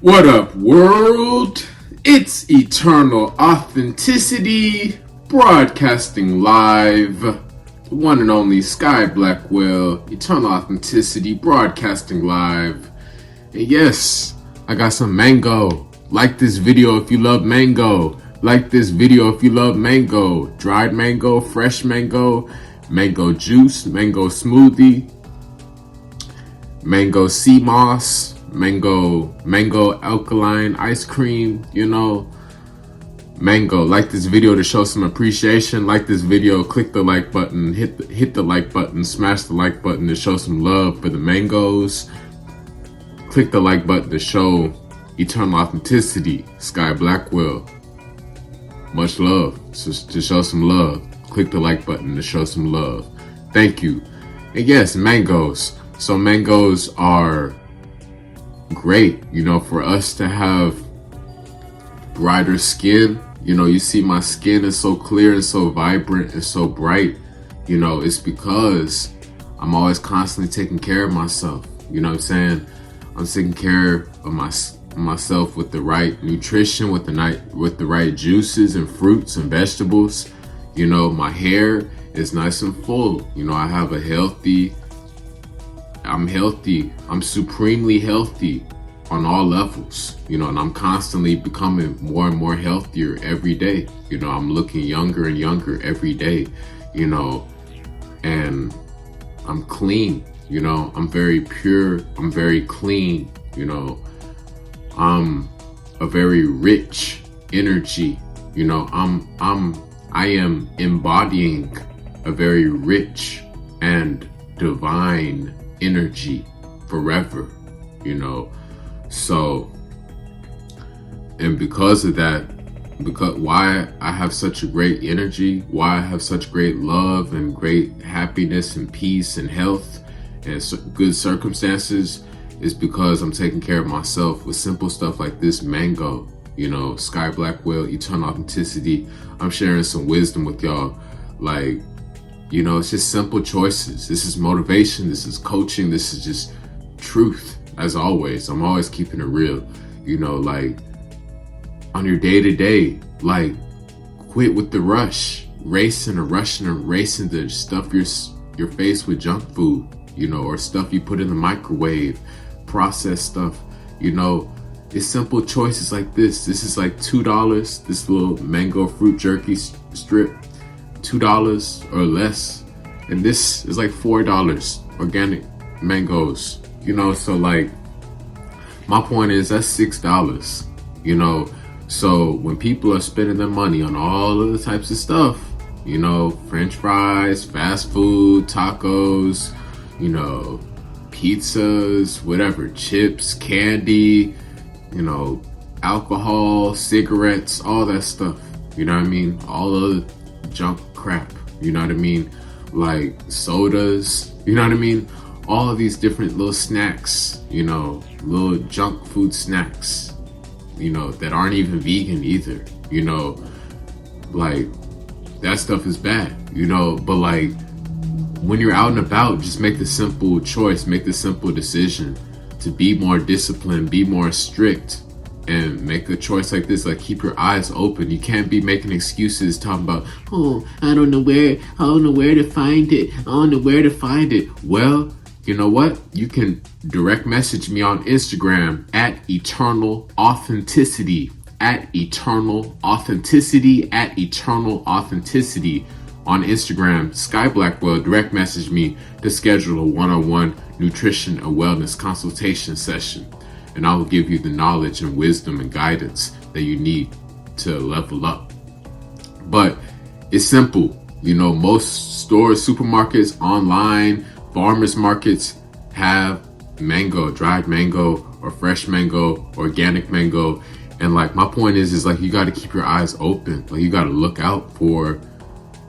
What up, world? It's Eternal Authenticity, broadcasting live. The one and only Sky Blackwell, Eternal Authenticity, broadcasting live. And yes, I got some mango. Like this video if you love mango. Like this video if you love mango. Dried mango, fresh mango, mango juice, mango smoothie, mango sea moss, mango alkaline ice cream, mango. Like this video to show some appreciation. Like this video, click the like button, hit the like button, smash the like button to show some love for the mangoes. Click the like button to show Eternal Authenticity, Sky Blackwell. Much love, to show some love. Click the like button to show some love. Thank you. And yes, mangoes. So mangoes are great, for us to have brighter skin. You see my skin is so clear and so vibrant and so bright. It's because I'm always constantly taking care of myself. You know what I'm saying? I'm taking care of myself with the right nutrition, with the right juices and fruits and vegetables. My hair is nice and full. I have I'm healthy. I'm supremely healthy on all levels, and I'm constantly becoming more and more healthier every day. I'm looking younger and younger every day, and I'm clean, I'm very pure. I'm very clean, I'm a very rich energy, I am embodying a very rich and divine energy forever, so, and because of that, why I have such a great energy, why I have such great love and great happiness and peace and health and good circumstances, is because I'm taking care of myself with simple stuff like this mango. Sky Blackwell, Eternal Authenticity. I'm sharing some wisdom with y'all. It's just simple choices. This is motivation. This is coaching. This is just truth. As always, I'm always keeping it real. On your day to day, quit with the rush, racing to stuff your face with junk food, or stuff you put in the microwave, processed stuff. It's simple choices like this. This is like $2. This little mango fruit jerky strip, $2 or less, and this is like $4 organic mangoes. So my point is that's $6. So when people are spending their money on all of the types of stuff, French fries, fast food, tacos, pizzas, whatever, chips, candy, alcohol, cigarettes, all that stuff, all of the junk crap, like sodas, all of these different little snacks, little junk food snacks, that aren't even vegan either, that stuff is bad, but when you're out and about, just make the simple choice, make the simple decision to be more disciplined, be more strict, and make a choice like this. Keep your eyes open. You can't be making excuses talking about, I don't know where to find it. Well, you know what? You can direct message me on Instagram at Eternal Authenticity, on Instagram. Sky Blackwell, direct message me to schedule a one-on-one nutrition and wellness consultation session, and I will give you the knowledge and wisdom and guidance that you need to level up. But it's simple. Most stores, supermarkets, online, farmers markets have mango, dried mango or fresh mango, organic mango. And my point is you got to keep your eyes open. You got to look out for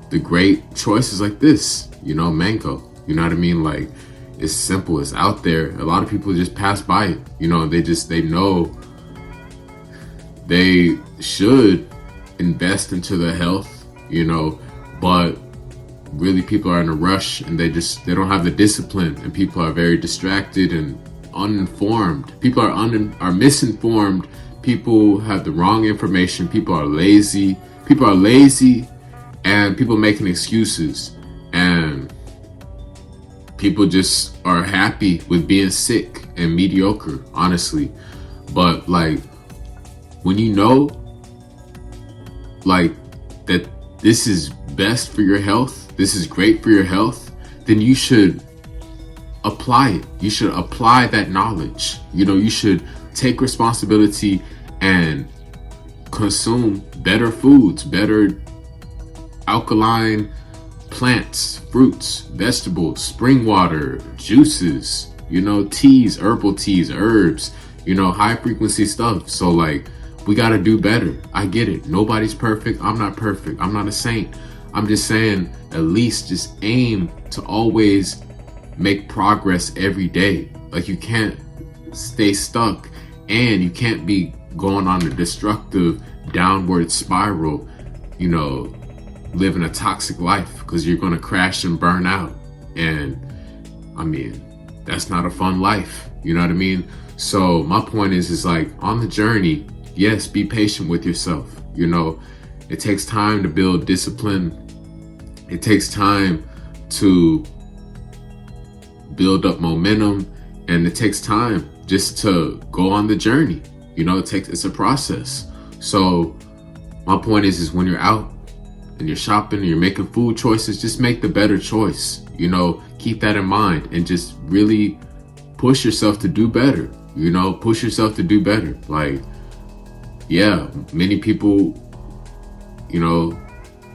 the great choices like this, mango. You know what I mean? It's simple, it's out there. A lot of people just pass by it, they know they should invest into their health, but really people are in a rush and they don't have the discipline, and people are very distracted and uninformed. People are misinformed. People have the wrong information. People are lazy. And people making excuses. And people just are happy with being sick and mediocre, honestly. But like, when you know, like, that this is best for your health, this is great for your health, then you should apply it. You should apply that knowledge. You should take responsibility and consume better foods, better alkaline plants, fruits, vegetables, spring water, juices, teas, herbal teas, herbs, high frequency stuff. So like, we got to do better. I get it. Nobody's perfect. I'm not perfect. I'm not a saint. I'm just saying, at least just aim to always make progress every day. Like, you can't stay stuck, and you can't be going on a destructive downward spiral, living a toxic life, because you're going to crash and burn out. And I mean, that's not a fun life. You know what I mean? So my point is like, on the journey, yes, be patient with yourself. It takes time to build discipline. It takes time to build up momentum, and it takes time just to go on the journey. It's a process. So my point is when you're out and you're shopping and you're making food choices, just make the better choice. Keep that in mind, and just really push yourself to do better. Push yourself to do better. Like, yeah, many people,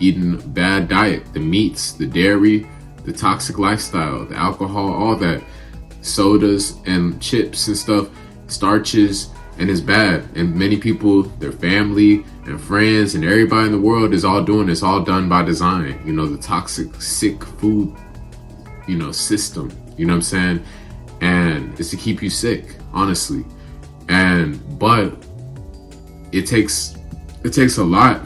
eating bad diet, the meats, the dairy, the toxic lifestyle, the alcohol, all that, sodas and chips and stuff, starches, and it's bad. And many people, their family and friends and everybody in the world is all doing this, all done by design. The toxic, sick food, system, you know what I'm saying? And it's to keep you sick, honestly. But it takes a lot.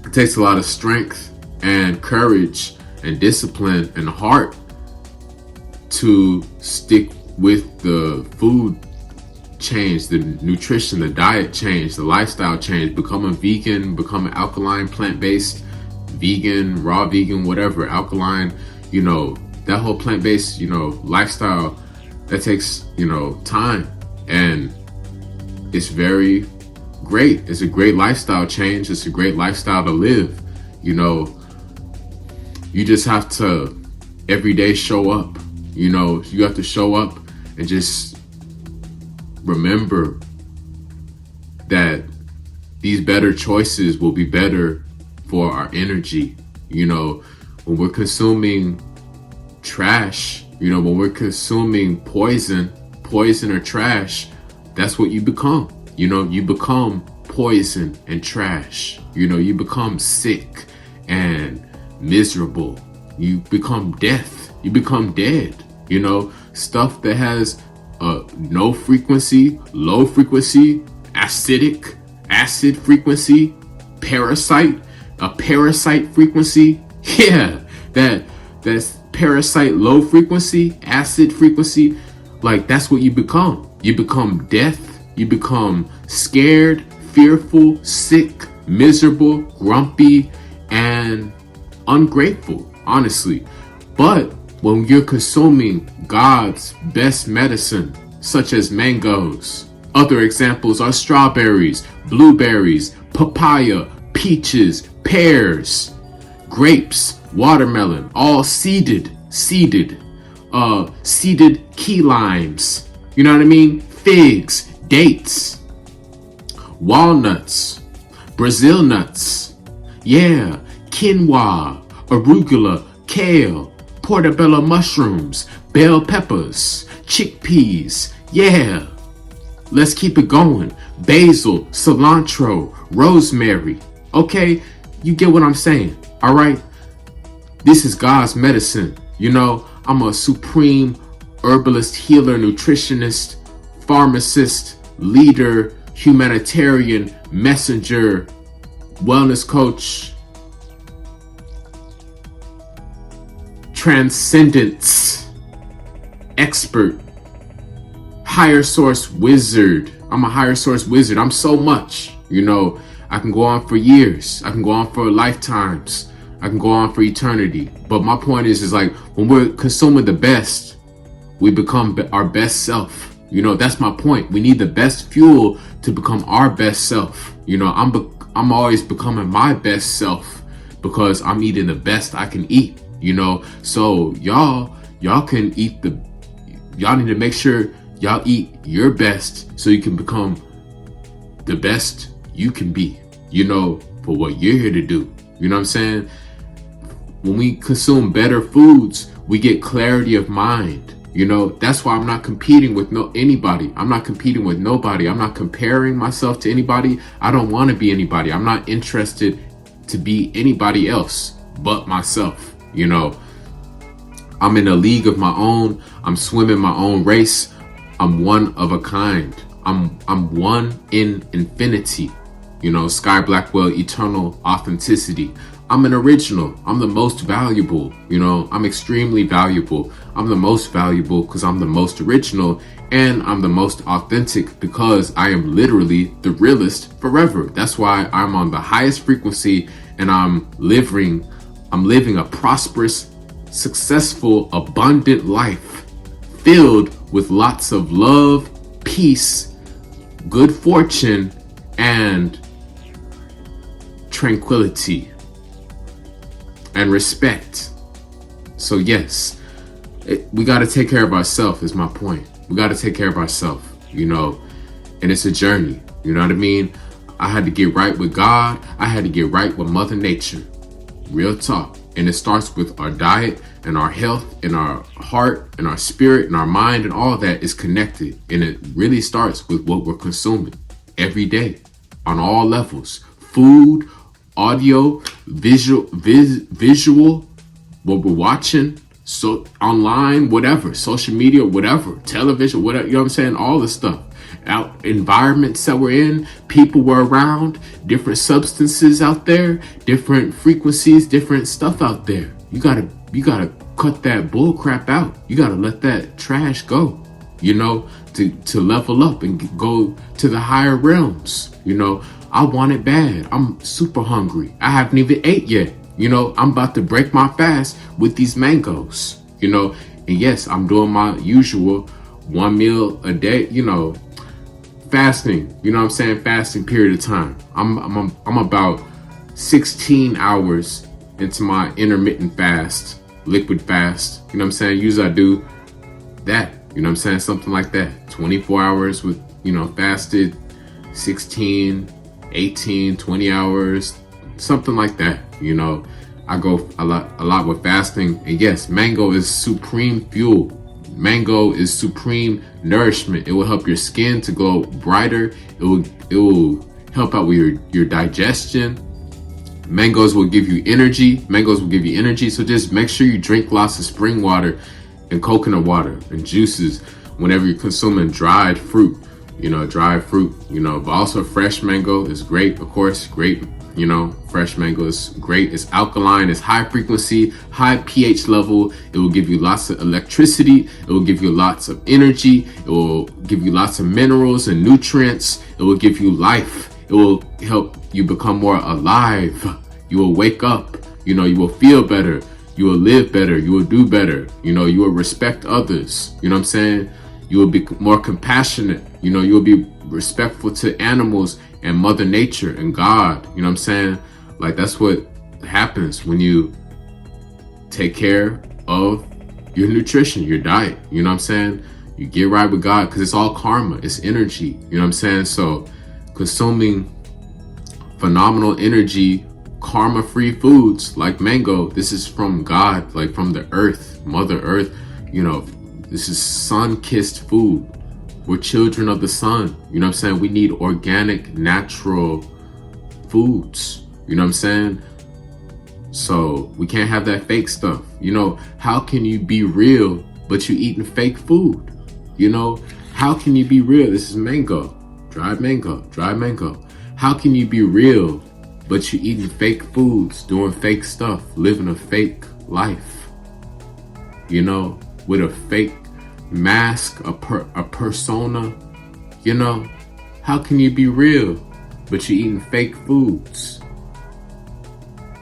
It takes a lot of strength and courage and discipline and heart to stick with the food change, the nutrition, the diet change, the lifestyle change, become a vegan, become an alkaline, plant-based, vegan, raw vegan, whatever, alkaline, that whole plant-based, lifestyle, that takes, time. And it's very great. It's a great lifestyle change. It's a great lifestyle to live. You just have to every day show up. You have to show up and just remember that these better choices will be better for our energy. When we're consuming trash, when we're consuming poison or trash, that's what you become. You become poison and trash. You become sick and miserable. You become death. You become dead. Stuff that has no frequency, low frequency, acidic, acid frequency, a parasite frequency. Yeah, that's parasite, low frequency, acid frequency. Like, that's what you become. You become death. You become scared, fearful, sick, miserable, grumpy, and ungrateful, honestly. But when you're consuming God's best medicine, such as mangoes, other examples are strawberries, blueberries, papaya, peaches, pears, grapes, watermelon, all seeded key limes, you know what I mean? Figs, dates, walnuts, Brazil nuts, yeah, quinoa, arugula, kale, portobello mushrooms, bell peppers, chickpeas, yeah. Let's keep it going. Basil, cilantro, rosemary. Okay, you get what I'm saying, all right? This is God's medicine. I'm a supreme herbalist, healer, nutritionist, pharmacist, leader, humanitarian, messenger, wellness coach, transcendence expert, higher source wizard. I'm a higher source wizard. I'm so much, you know. I can go on for years. I can go on for lifetimes. I can go on for eternity. But my point is like when we're consuming the best, we become our best self. You know, that's my point. We need the best fuel to become our best self. You know, I'm always becoming my best self because I'm eating the best I can eat, you know. So y'all can eat y'all need to make sure y'all eat your best so you can become the best you can be, you know, for what you're here to do. You know what I'm saying? When we consume better foods, we get clarity of mind. You know, that's why I'm not competing with anybody. I'm not competing with nobody. I'm not comparing myself to anybody. I don't want to be anybody. I'm not interested to be anybody else but myself. You know, I'm in a league of my own. I'm swimming my own race. I'm one of a kind. I'm one in infinity. You know, Sky Blackwell, eternal authenticity. I'm an original. I'm the most valuable. You know, I'm extremely valuable. I'm the most valuable because I'm the most original, and I'm the most authentic because I am literally the realest forever. That's why I'm on the highest frequency, and I'm living a prosperous, successful, abundant life filled with lots of love, peace, good fortune, and tranquility and respect. So yes, we got to take care of ourselves is my point. We got to take care of ourselves, you know, and it's a journey. You know what I mean? I had to get right with God. I had to get right with Mother Nature. Real talk. And it starts with our diet and our health and our heart and our spirit and our mind, and all that is connected. And it really starts with what we're consuming every day on all levels. Food, audio, visual, what we're watching, so online, whatever, social media, whatever, television, whatever, you know what I'm saying? All the stuff. Out environments that we're in, people we're around, different substances out there, different frequencies, different stuff out there. You gotta cut that bull crap out. You gotta let that trash go, you know, to level up and go to the higher realms. You know, I want it bad. I'm super hungry. I haven't even ate yet. You know, I'm about to break my fast with these mangoes, you know, and yes, I'm doing my usual 1 meal a day, you know, fasting, you know what I'm saying? Fasting period of time. I'm about 16 hours into my intermittent fast, liquid fast, you know what I'm saying? Usually I do that, you know what I'm saying? Something like that. 24 hours with, you know, fasted, 16, 18, 20 hours, something like that. You know, I go a lot with fasting. And yes, mango is supreme fuel. Mango is supreme nourishment. It will help your skin to glow brighter. It will help out with your digestion. Mangoes will give you energy. Mangoes will give you energy. So just make sure you drink lots of spring water and coconut water and juices whenever you're consuming dried fruit. You know, dried fruit, you know, but also fresh mango is great, of course, great. You know, fresh mango is great. It's alkaline, it's high frequency, high pH level. It will give you lots of electricity. It will give you lots of energy. It will give you lots of minerals and nutrients. It will give you life. It will help you become more alive. You will wake up, you know, you will feel better. You will live better. You will do better. You know, you will respect others. You know what I'm saying? You will be more compassionate. You know, you will be respectful to animals and Mother Nature and God. You know what I'm saying? Like, that's what happens when you take care of your nutrition, your diet. You know what I'm saying? You get right with God, because it's all karma. It's energy. You know what I'm saying? So consuming phenomenal energy, karma-free foods like mango, this is from God, like from the earth, Mother Earth. You know, this is sun-kissed food. We're children of the sun. You know what I'm saying? We need organic, natural foods. You know what I'm saying? So we can't have that fake stuff. You know, how can you be real, but you eating fake food? You know, how can you be real? This is mango, dried mango, dried mango. How can you be real, but you eating fake foods, doing fake stuff, living a fake life? You know, with a fake mask, a persona, you know? How can you be real, but you're eating fake foods?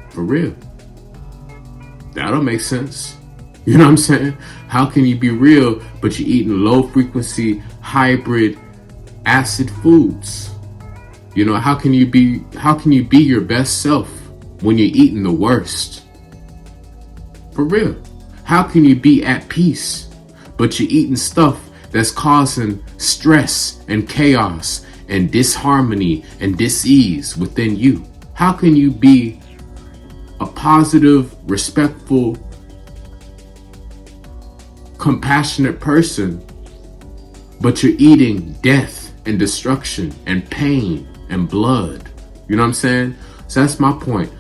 For real. That don't make sense. You know what I'm saying? How can you be real, but you're eating low frequency, hybrid, acid foods? You know, how can you be your best self when you're eating the worst? For real. How can you be at peace, but you're eating stuff that's causing stress and chaos and disharmony and dis-ease within you? How can you be a positive, respectful, compassionate person, but you're eating death and destruction and pain and blood? You know what I'm saying? So that's my point.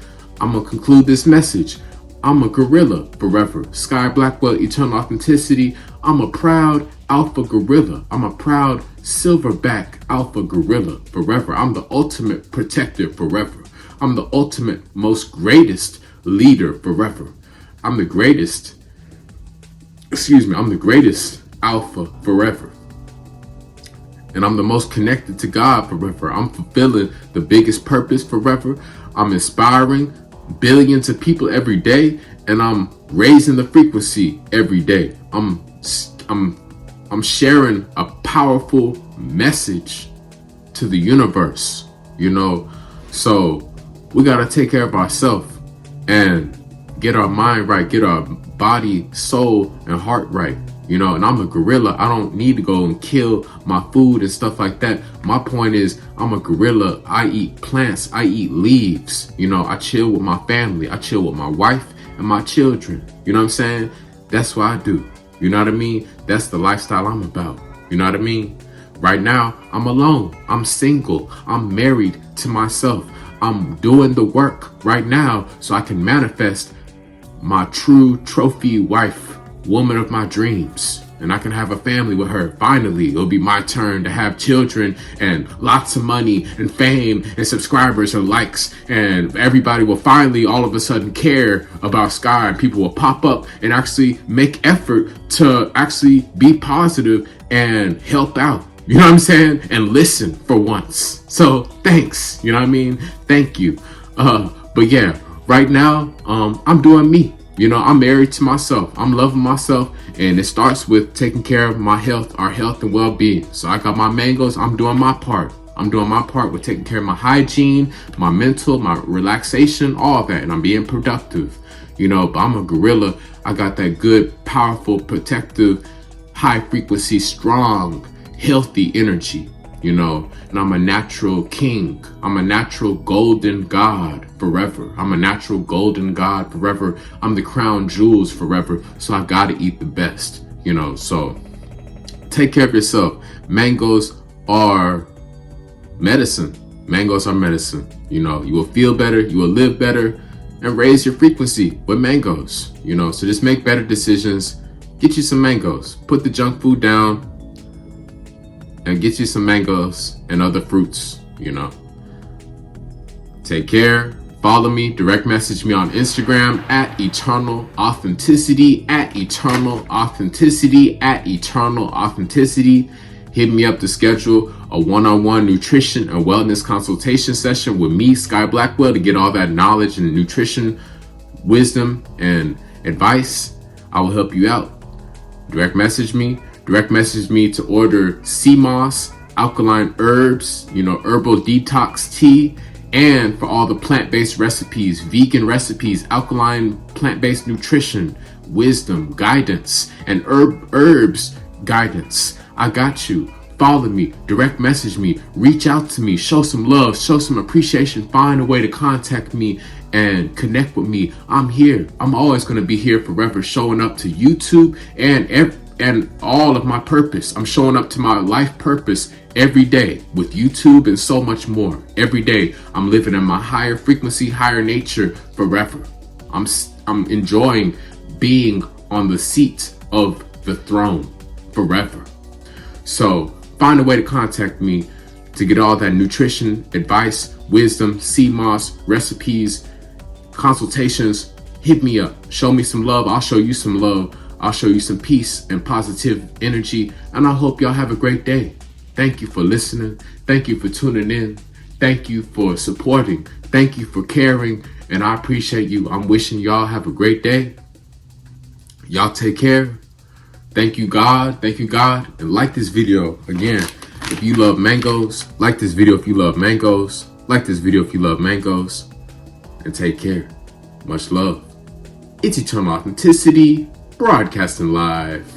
I'm gonna conclude this message. I'm a gorilla forever. Sky Blackwell, eternal authenticity. I'm a proud alpha gorilla. I'm a proud silverback alpha gorilla forever. I'm the ultimate protector forever. I'm the ultimate, most greatest leader forever. I'm the greatest alpha forever. And I'm the most connected to God forever. I'm fulfilling the biggest purpose forever. I'm inspiring billions of people every day, and I'm raising the frequency every day. I'm sharing a powerful message to the universe, you know. So we gotta take care of ourselves and get our mind right, get our body, soul, and heart right. You know, and I'm a gorilla. I don't need to go and kill my food and stuff like that. My point is, I'm a gorilla. I eat plants. I eat leaves. You know, I chill with my family. I chill with my wife and my children. You know what I'm saying? That's what I do. You know what I mean? That's the lifestyle I'm about. You know what I mean? Right now, I'm alone. I'm single. I'm married to myself. I'm doing the work right now so I can manifest my true trophy wife, woman of my dreams, and I can have a family with her. Finally, it'll be my turn to have children and lots of money and fame and subscribers and likes, and everybody will finally all of a sudden care about Sky, and people will pop up and actually make effort to actually be positive and help out. You know what I'm saying? And listen for once. So thanks. You know what I mean? Thank you. But yeah, right now, I'm doing me. You know, I'm married to myself. I'm loving myself, and it starts with taking care of my health, our health and well-being. So I got my mangoes. I'm doing my part. I'm doing my part with taking care of my hygiene, my mental, my relaxation, all that, and I'm being productive. You know, but I'm a gorilla. I got that good, powerful, protective, high frequency, strong, healthy energy. You know, and I'm a natural king. I'm a natural golden god forever. I'm a natural golden god forever. I'm the crown jewels forever. So I gotta eat the best, you know. So take care of yourself. Mangoes are medicine. Mangoes are medicine. You know, you will feel better, you will live better, and raise your frequency with mangoes. You know, so just make better decisions. Get you some mangoes. Put the junk food down and get you some mangoes and other fruits, you know. Take care. Follow me, direct message me on Instagram at Eternal Authenticity, at Eternal Authenticity, at Eternal Authenticity. Hit me up to schedule a one-on-one nutrition and wellness consultation session with me, Sky Blackwell, to get all that knowledge and nutrition, wisdom, and advice. I will help you out. Direct message me to order sea moss, alkaline herbs, you know, herbal detox tea, and for all the plant-based recipes, vegan recipes, alkaline plant-based nutrition, wisdom, guidance, and herbs guidance. I got you. Follow me, direct message me, reach out to me, show some love, show some appreciation, find a way to contact me and connect with me. I'm here. I'm always going to be here forever, showing up to YouTube and all of my purpose. I'm showing up to my life purpose every day with YouTube and so much more. Every day I'm living in my higher frequency, higher nature forever. I'm enjoying being on the seat of the throne forever. So find a way to contact me to get all that nutrition, advice, wisdom, sea moss, recipes, consultations. Hit me up. Show me some love. I'll show you some love. I'll show you some peace and positive energy, and I hope y'all have a great day. Thank you for listening. Thank you for tuning in. Thank you for supporting. Thank you for caring, and I appreciate you. I'm wishing y'all have a great day. Y'all take care. Thank you, God. Thank you, God. And like this video. Again, if you love mangoes, like this video if you love mangoes. Like this video if you love mangoes. And take care. Much love. It's Eternal Authenticity, broadcasting live.